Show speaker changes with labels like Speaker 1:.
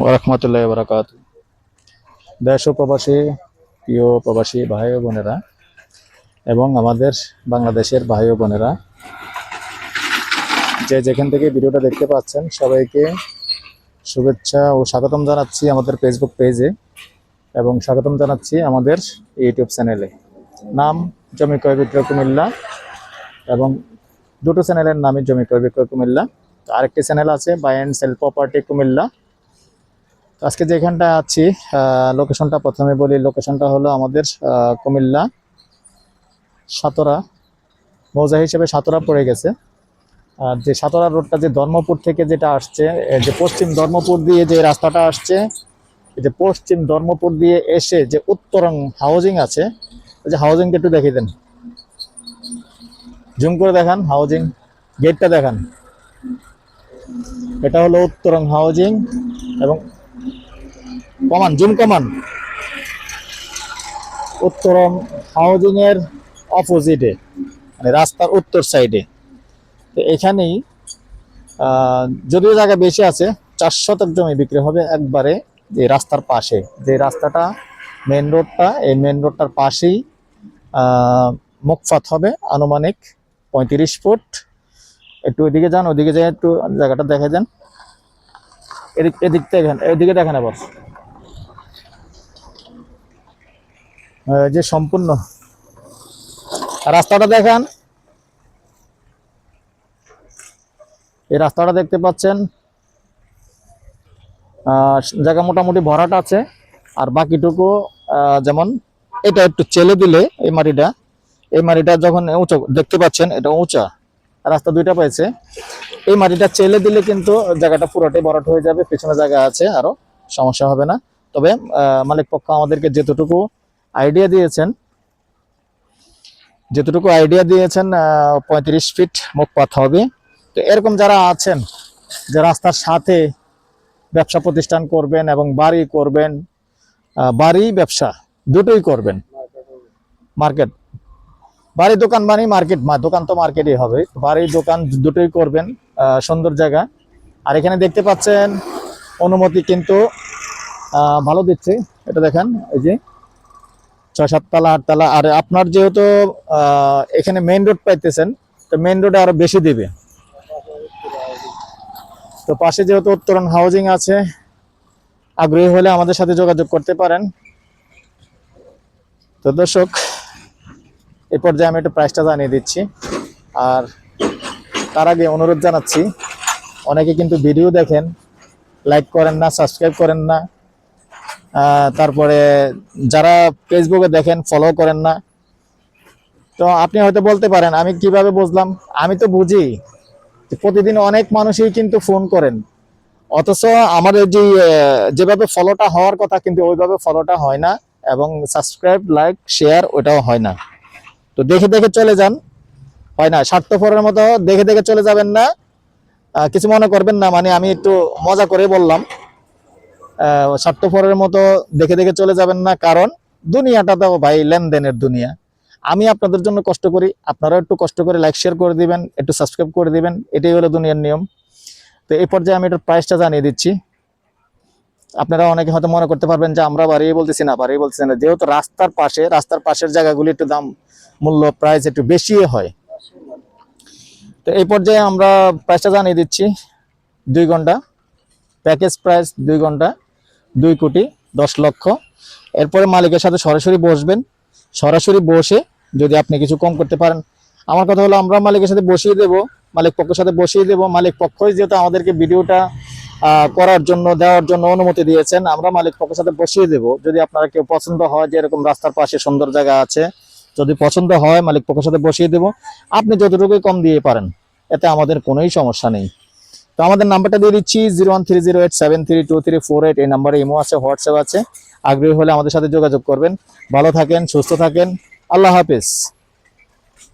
Speaker 1: ওয়া রাহমাতুল্লাহি ওয়া বারাকাতুহু। দেশ ও প্রবাসী প্রিয় প্রবাসী ভাই ও বোনেরা এবং আমাদের বাংলাদেশের ভাই ও বোনেরা যে যেখান থেকে ভিডিওটা দেখতে পাচ্ছেন সবাইকে শুভেচ্ছা ও স্বাগতম জানাচ্ছি আমাদের ফেসবুক পেজে এবং স্বাগতম জানাচ্ছি আমাদের ইউটিউব চ্যানেলে। নাম জমি ক্রয় বিক্রয় কুমিল্লা এবং দুটো চ্যানেলের নামই জমি ক্রয় বিক্রয় কুমিল্লা। আরেকটি চ্যানেল আছে buy and sell property Comilla. আজকে যেখানটা আছি লোকেশনটা প্রথমে বলি। লোকেশনটা হলো আমাদের কুমিল্লা সাতরা মৌজা হিসেবে সাতরা পড়ে গেছে। আর যে সাতরা রোডটা যে ধর্মপুর থেকে যেটা আসছে, যে পশ্চিম ধর্মপুর দিয়ে যে রাস্তাটা আসছে, যে পশ্চিম ধর্মপুর দিয়ে এসে যে উত্তরং হাউজিং আছে, যে হাউজিংটা একটু দেখিয়ে দেন, জুম করে দেখান, হাউজিং গেটটা দেখান। এটা হলো উত্তরং হাউজিং এবং কমান জুম কমান উত্তরম হাউজিং এর অপোজিটে, মানে রাস্তার উত্তর সাইডে। তো এখানেই যদিও জায়গা বেশি আছে, 4 শতক জমি বিক্রি হবে একবারে যে রাস্তার পাশে। যে রাস্তাটা মেন রোডটা, এই মেন রোডটার পাশেই মুখফাত হবে আনুমানিক 35 ফুট। একটু ওইদিকে যান, ওইদিকে যাই একটু জায়গাটা দেখা যান। এদিকে দেখেন আবার যে সম্পূর্ণ রাস্তাটা দেখান। এই রাস্তাটা দেখতে পাচ্ছেন, জায়গা মোটামুটি ভরাট আছে। আর বাকিটুকু যেমন এটা একটু চেলে দিলে এই মাটিটা যখন উঁচু দেখতে পাচ্ছেন, এটা উঁচা রাস্তা দুইটা পাইছে। এই মাটিটা চেলে দিলে কিন্তু জায়গাটা পুরোটাই ভরাট হয়ে যাবে। পেছনে জায়গা আছে, আরো সমস্যা হবে না। তবে মালিক পক্ষ আমাদেরকে যেতটুকু আইডিয়া দিয়েছেন 35 ফিট মুখপাত হবে। তো এরকম যারা আছেন যে রাস্তার সাথে ব্যবসা প্রতিষ্ঠান করবেন এবং বাড়ি করবেন, বাড়ি ব্যবসা দুটোই করবেন, মার্কেট বাড়ি দোকান বাড়ি মার্কেট, দোকান তো মার্কেটই হবে, বাড়ি দোকান দুটোই করবেন। সুন্দর জায়গা। আর এখানে দেখতে পাচ্ছেন অনুমতি কিন্তু ভালো দিচ্ছে। এটা দেখেন, এই যে 6-7 তলা 8 তলা। আর আপনার যেহেতু এখানে মেইন রোড পাইতেছেন, তো মেইন রোডে আরো বেশি দিবে। তো পাশে যেহেতু উত্তরণ হাউজিং আছে, আগ্রহী হলে আমাদের সাথে যোগাযোগ করতে পারেন। তো দর্শক, এই পর্যায়ে আমি একটু প্রাইসটা জানিয়ে দিচ্ছি। আর তার আগে অনুরোধ জানাচ্ছি, অনেকে কিন্তু ভিডিও দেখেন, লাইক করেন না, সাবস্ক্রাইব করেন না, তারপরে যারা ফেসবুকে দেখেন ফলো করেন না। তো আপনি হয়তো বলতে পারেন আমি কিভাবে বুঝলাম? আমি তো বুঝি, প্রতিদিন অনেক মানুষই কিন্তু ফোন করেন, অথচ আমাদের যেভাবে ফলোটা হওয়ার কথা কিন্তু ওইভাবে ফলোটা হয় না, এবং সাবস্ক্রাইব লাইক শেয়ার ওইটাও হয় না। তো দেখে দেখে চলে যান, হয় না, স্বার্থপরের মতো দেখে দেখে চলে যাবেন না। কিছু মনে করবেন না, মানে আমি একটু মজা করে বললাম। স্বার্থপরের মতো দেখে দেখে চলে যাবেন না, কারণ দুনিয়াটা তো ভাই লেনদেনের দুনিয়া। আমি আপনাদের জন্য কষ্ট করি, আপনারাও একটু কষ্ট করে লাইক শেয়ার করে দিবেন, একটু সাবস্ক্রাইব করে দিবেন, এটাই হলো দুনিয়ার নিয়ম। তো এই পর্যায়ে আমি এটার প্রাইসটা জানিয়ে দিচ্ছি। আপনারা অনেকে হয়তো মনে করতে পারবেন যে আমরা বাড়িয়ে বলতেছি না, যেহেতু রাস্তার পাশের জায়গাগুলি একটু দাম মূল্য প্রাইস একটু বেশি হয়। তো এই পর্যায়ে আমরা প্রাইসটা জানিয়ে দিচ্ছি। 2 ঘন্টা প্যাকেজ প্রাইস, 2 ঘন্টা 2,10,00,000। এরপরে মালিকের সাথে সরাসরি বসবেন, সরাসরি বসে যদি আপনি কিছু কম করতে পারেন, আমার কথা হলো আমরা মালিকের সাথে বসিয়ে দেব, মালিক পক্ষের সাথে বসিয়ে দেব। মালিক পক্ষই যেহেতু আমাদেরকে ভিডিওটা করার জন্য দেওয়ার জন্য অনুমতি দিয়েছেন, আমরা মালিক পক্ষের সাথে বসিয়ে দেব। যদি আপনারা কেউ পছন্দ হয় যে এরকম রাস্তার পাশে সুন্দর জায়গা আছে, যদি পছন্দ হয় মালিক পক্ষের সাথে বসিয়ে দেব। আপনি যতটুকুই কম দিয়ে পারেন, এতে আমাদের কোনোই সমস্যা নেই। তো আমাদের নাম্বারটা দিয়ে দিচ্ছি 01308732348। এই নাম্বারে ইমো আছে, হোয়াটসঅ্যাপ আছে। আগ্রহী হলে আমাদের সাথে যোগাযোগ করবেন। ভালো থাকেন, সুস্থ থাকেন, আল্লাহ হাফেজ।